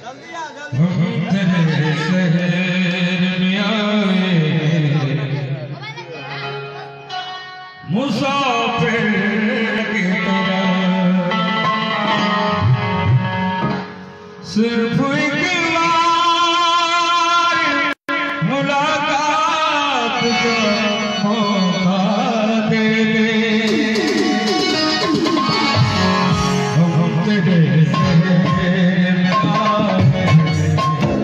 तेरे शहर में आए मुसाफिर की तरह, सिर्फ एक बार मुलाकात का मौका दे दे। हम तेरे शहर में आए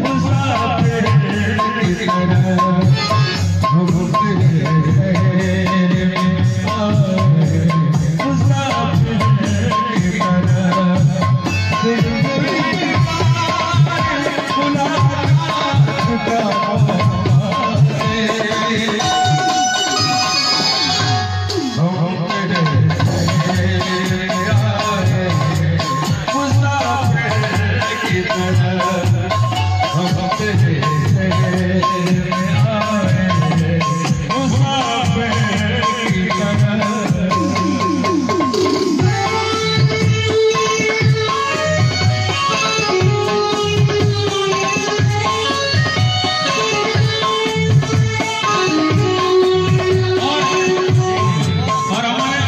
मुसाफिर की तरह, हम तेरे शहर में आए मुसाफिर की तरह, सिर्फ एक बार मुलाकात का मौका दे दे। हम तेरे शहर में आए मुसाफिर की तरह, हम तेरे शहर में आए मुसाफिर की तरह। और हमारे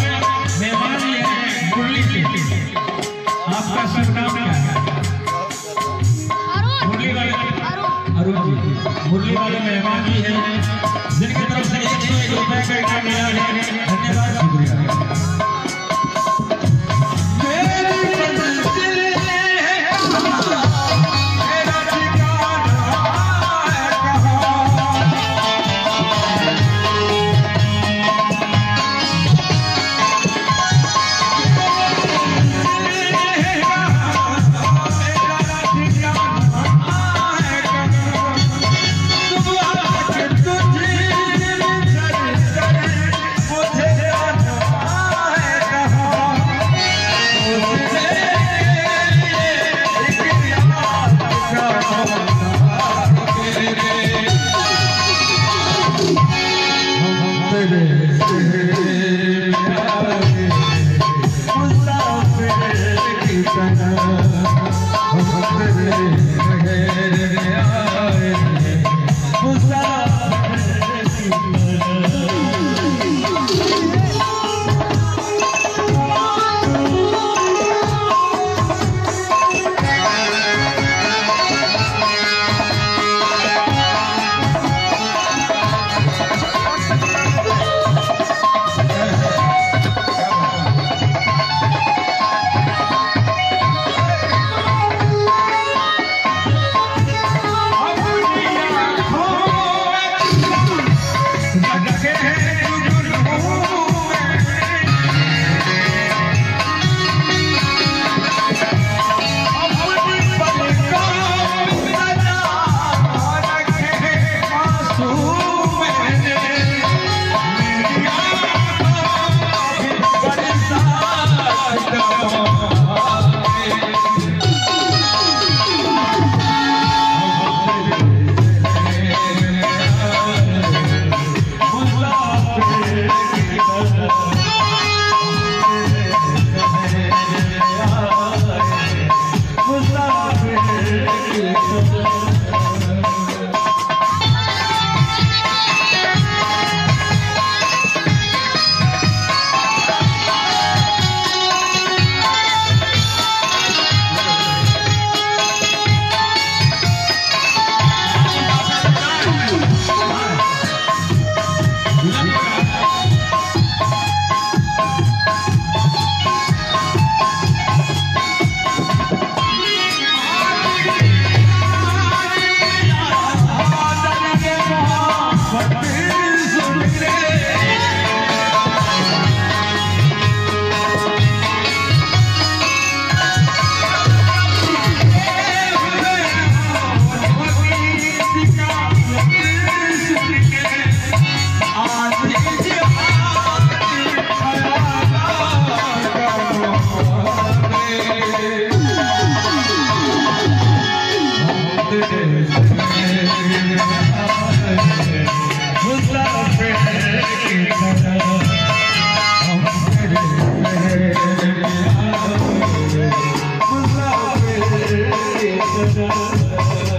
मेहमान ये हैं मुरली के, आपका शुभ नाम क्या है? मुरली वाले अरुण जी, मुरली वाले मेहमान जी हैं जिनकी तरफ से 101 रुपए का इनाम मिला है। धन्यवाद, शुक्रिया। को